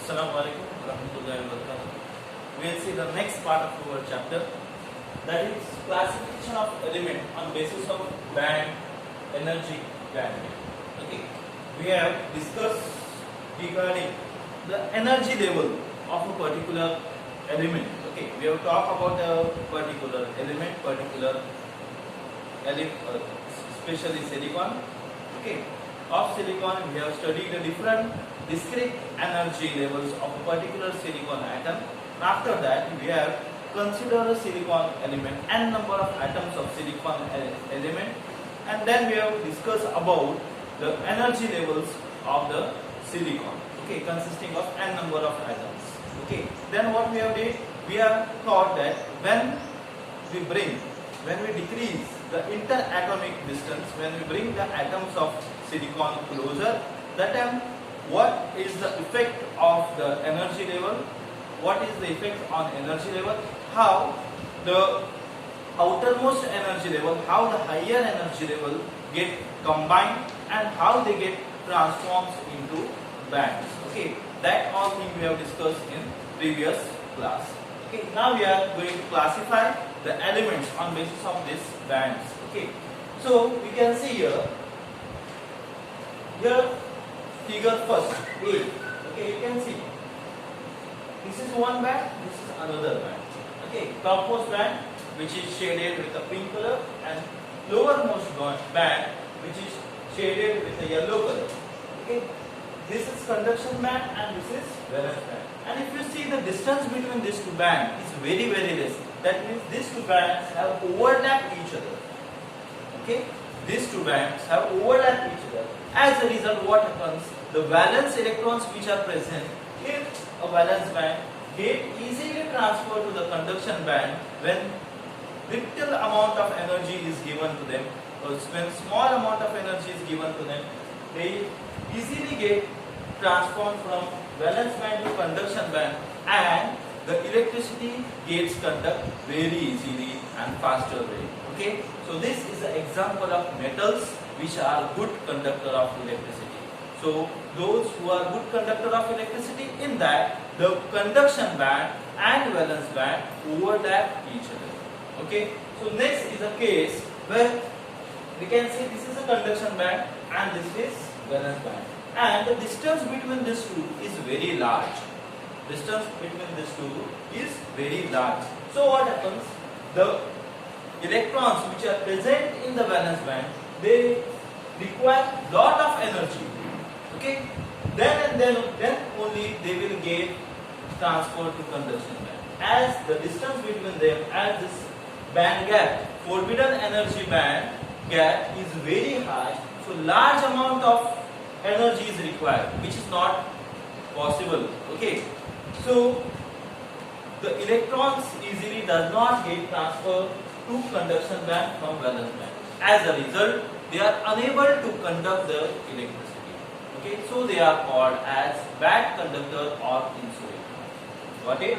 Assalamualaikum warahmatullahi wabarakatuh. We'll see the next part of our chapter, that is classification of element on basis of band, energy, bandwidth. Okay, we have discussed regarding the energy level of a particular element. Okay, we have talked about a particular element, especially silicon. Okay, of silicon we have studied the different discrete energy levels of a particular silicon atom. After that we have considered a silicon element, n number of atoms of silicon element, and then we have discussed about the energy levels of the silicon, okay, consisting of n number of atoms. Okay, then what we have did, we have thought that when we decrease the interatomic distance, when we bring the atoms of silicon closer, that time what is the effect of the energy level, what is the effect on energy level, how the outermost energy level, how the higher energy level get combined, and how they get transformed into bands. Okay, that all thing we have discussed in previous class. Okay, now we are going to classify the elements on basis of these bands. Okay, so we can see here figure first A. Okay, you can see this is one band, this is another band. Okay, topmost band which is shaded with a pink color, and lowermost band which is shaded with a yellow color. Okay, this is conduction band and this is valence band. And if you see, the distance between these two bands is very less. That means these two bands have overlapped each other. Okay, these two bands have overlapped each other. As a result, what happens? The valence electrons which are present in a valence band get easily transferred to the conduction band when little amount of energy is given to them, or when small amount of energy is given to them, they easily get transformed from valence band to conduction band, and the electricity gets conducted very easily and faster way. Okay, so this is an example of metals which are good conductor of electricity. So those who are good conductor of electricity, in that the conduction band and valence band overlap each other. Okay, so next is a case where we can see this is a conduction band and this is valence band, and the distance between these two is very large. Distance between these two is very large. So what happens? The electrons which are present in the valence band, they require lot of energy. Okay, then only they will get transferred to conduction band. As the distance between them, as this band gap, forbidden energy band gap is very high, so large amount of energy is required, which is not possible. Okay, so the electrons easily does not get transferred to conduction band from valence band. As a result, they are unable to conduct the electricity. Okay, so they are called as bad conductor or insulator. Got it?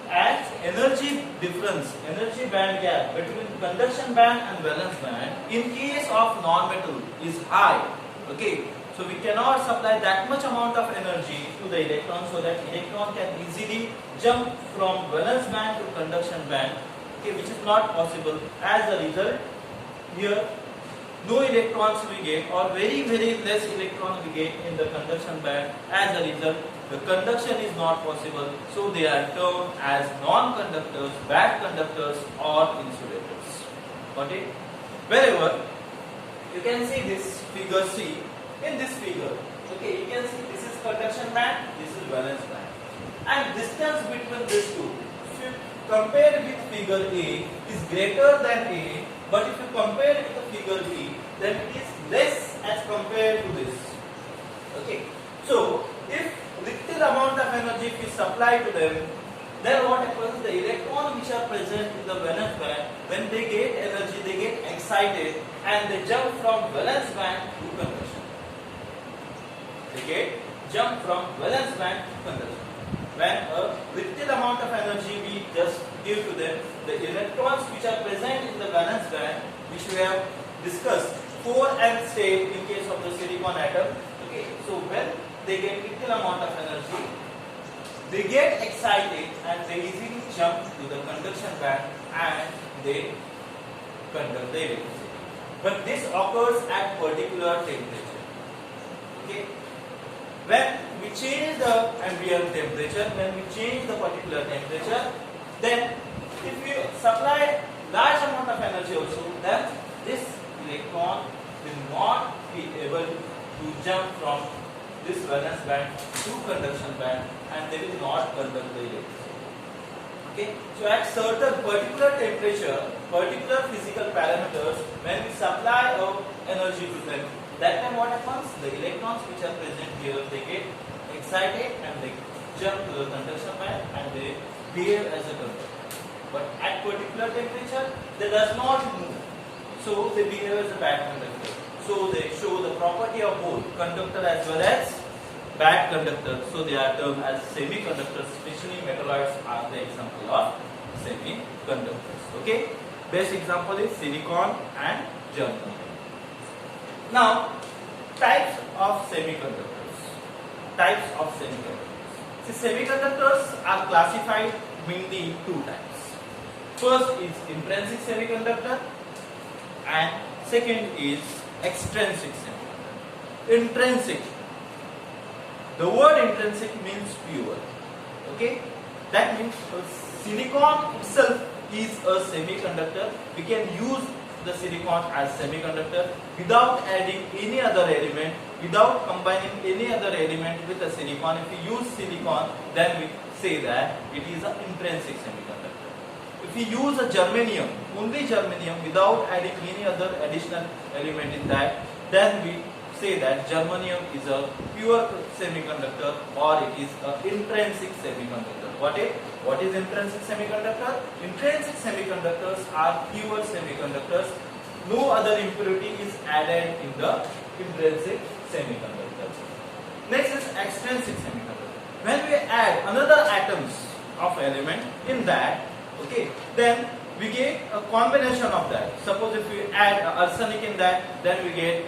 As energy difference, energy band gap between conduction band and valence band in case of non-metal is high. Okay, so we cannot supply that much amount of energy to the electron so that electron can easily jump from valence band to conduction band. Okay, which is not possible. As a result, here no electrons we get, or very less electrons we get in the conduction band. As a result, the conduction is not possible, so they are termed as non-conductors, bad conductors or insulators. Got it? Wherever you can see this figure C. In this figure, okay, you can see this is conduction band, this is valence band, and distance between these two, if you compare with figure A, is greater than A, but if you compare it with the figure B, then it is less as compared to this. Okay, so if little amount of energy is supplied to them, then what happens? The electrons which are present in the valence band, when they get energy, they get excited and they jump from valence band to conduction. They get jump from valence band to conduction. When a little amount of energy we just give to them, the electrons which are present in the valence band, which we have discussed, 4n state in case of the silicon atom. Okay, so when they get little amount of energy, they get excited and they easily jump to the conduction band and they conduct the electricity. But this occurs at particular temperature. Okay. When we change the ambient temperature, when we change the particular temperature, then if we supply large amount of energy also, then this electron will not be able to jump from this valence band to conduction band and they will not conduct the electricity. Okay, so at certain particular temperature, particular physical parameters, when we supply energy to them, that time what happens? The electrons which are present here, they get excited and they jump to the conduction band and they behave as a conductor. But at particular temperature, they does not move. So they behave as a bad conductor. So they show the property of both conductor as well as bad conductor. So they are termed as semiconductors. Especially metalloids are the example of semiconductors. Okay. Best example is silicon and germanium. Now, types of semiconductors. Types of semiconductors. See, semiconductors are classified mainly in two types. First is intrinsic semiconductor and second is extrinsic semiconductor. Intrinsic. The word intrinsic means pure. Okay? That means silicon itself is a semiconductor. We can use the silicon as semiconductor without adding any other element, without combining any other element with the silicon. If we use silicon, then we say that it is an intrinsic semiconductor. If we use a germanium, only germanium without adding any other additional element in that, then we say that germanium is a pure semiconductor or it is an intrinsic semiconductor. What is intrinsic semiconductor? Intrinsic semiconductors are pure semiconductors. No other impurity is added in the intrinsic semiconductor. Next is extrinsic semiconductor. When we add another atoms of element in that, okay, then we get a combination of that. Suppose if we add arsenic in that, then we get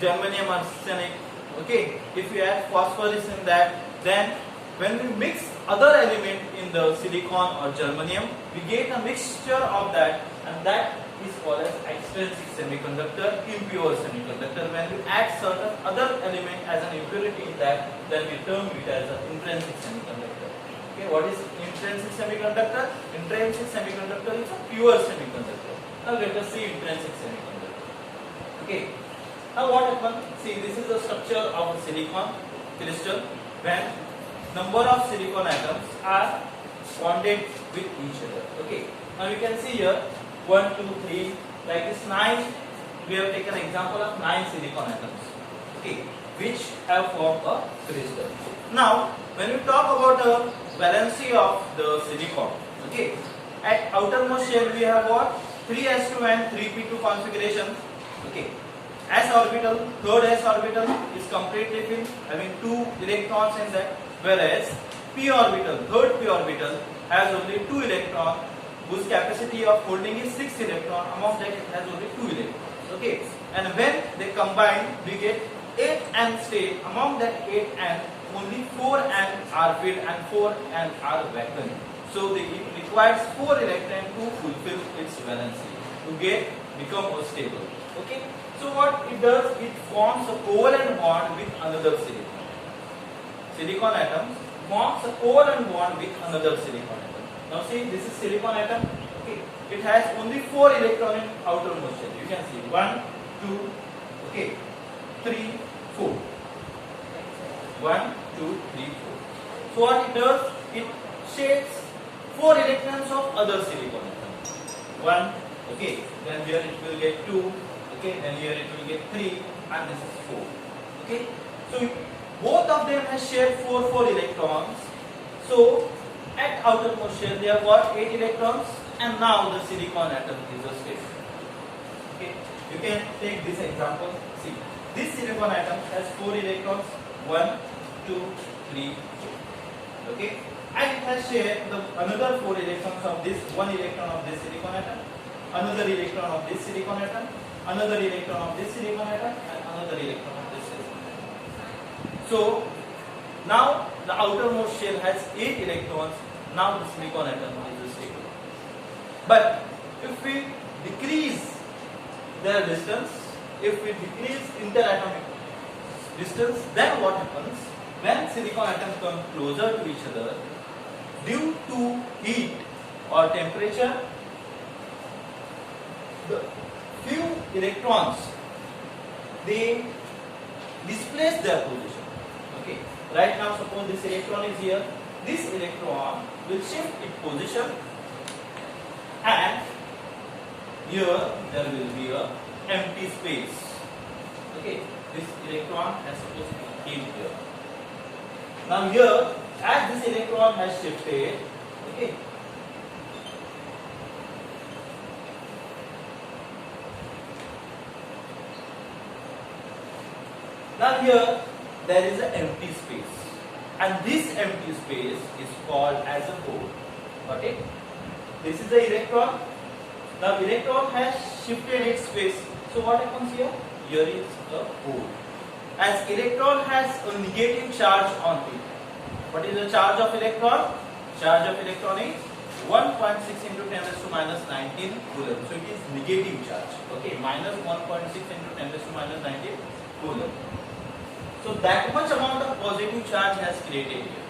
germanium arsenic. Okay, if we add phosphorus in that, then when we mix other element in the silicon or germanium, we get a mixture of that, and that is called as extrinsic semiconductor, impure semiconductor. When we add certain other element as an impurity in that, then we term it as an intrinsic semiconductor. Okay, what is intrinsic semiconductor? Intrinsic semiconductor is a pure semiconductor. Now let us see intrinsic semiconductor. Okay. Now what happens? See, this is the structure of a silicon crystal when number of silicon atoms are bonded with each other. Okay. Now you can see here 1, 2, 3, like this 9. We have taken example of 9 silicon atoms. Okay, which have formed a crystal. Now, when we talk about the valency of the silicon, okay, at outermost shell we have what? 3s2 and 3p2 configuration. Okay. S orbital, third S orbital is completely filled, having 2 electrons in that, whereas p orbital, third p orbital has only 2 electrons, whose capacity of holding is 6 electrons. Among that it has only 2 electrons. Okay, and when they combine, we get 8 n state. Among that 8 n, only 4 n are filled and 4 n are vacant. So it requires 4 electrons to fulfill its valency to become stable. Okay. So what it does, it forms a covalent bond with another silicon. Silicon atom forms a covalent bond with another silicon atom. Now see, this is silicon atom. Okay, it has only 4 electrons in outermost shell. You can see 1, 2, okay, 3, 4. 1, 2, 3, 4. So what it does, it shades 4 electrons of other silicon atom. 1, okay, then here it will get 2. Okay, then here it will get 3 and this is 4. Okay, so both of them have shared 4 electrons. So at outermost shell they have got 8 electrons, and now the silicon atom is a stable. Okay, you can take this example. See, this silicon atom has 4 electrons, 1, 2, 3, 4. Okay, and it has shared another 4 electrons of this, 1 electron of this silicon atom, another electron of this silicon atom, another electron of this silicon atom, and another electron of this silicon atom. So Now the outermost shell has 8 electrons. Now the silicon atom is stable. But if we decrease their distance, if we decrease interatomic distance, then what happens? When silicon atoms come closer to each other, due to heat or temperature, the few electrons, they displace their position. Okay. Right now, suppose this electron is here. This electron will shift its position, and here there will be a empty space. Okay. This electron has supposed to be here. Now here, as this electron has shifted, okay, now here there is an empty space, and this empty space is called as a hole. Okay, this is the electron. Now electron has shifted its space. So what happens here? Here is a hole. As electron has a negative charge on it. What is the charge of electron? Charge of electron is 1.6 into 10 raised to minus 19 coulomb. So it is negative charge. Okay, minus 1.6 into 10 raised to minus 19 coulomb. So that much amount of positive charge has created here.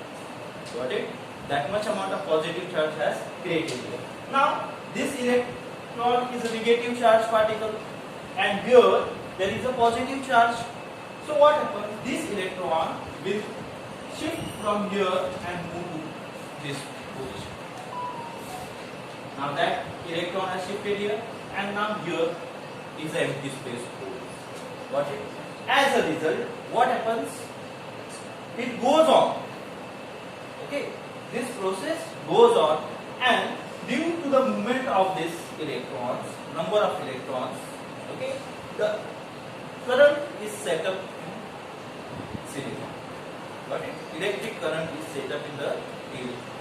Got it? That much amount of positive charge has created here. Now this electron is a negative charge particle, and here there is a positive charge. So what happens? This electron will shift from here and move to this position. Now that electron has shifted here, and now here is an empty space hole. Got it? As a result, what happens? It goes on. Okay, this process goes on, and due to the movement of these electrons, number of electrons, okay, the current is set up in silicon. Got it? Electric current is set up in the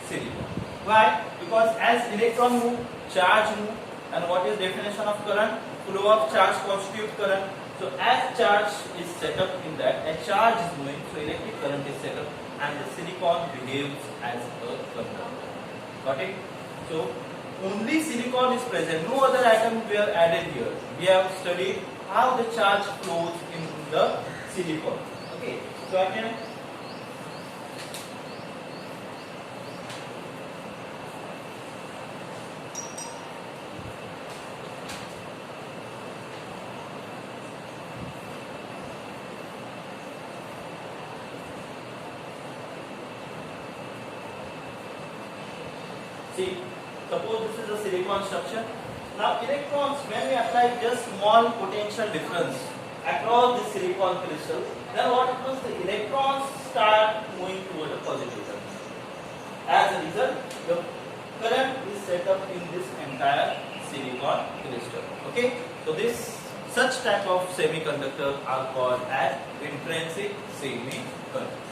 silicon. Why? Because as electron move, charge move, and what is definition of current? Flow of charge constitute current. So as charge is set up in that, a charge is moving, so electric current is set up, and the silicon behaves as a conductor. Got it? So only silicon is present, no other atoms were added here. We have studied how the charge flows in the silicon. Okay, so I can see, suppose this is a silicon structure. Now electrons, when we apply just small potential difference across the silicon crystal, then what happens? The electrons start moving toward the positive terminal. As a result, the current is set up in this entire silicon crystal. Okay, so this such type of semiconductor are called as intrinsic semiconductor.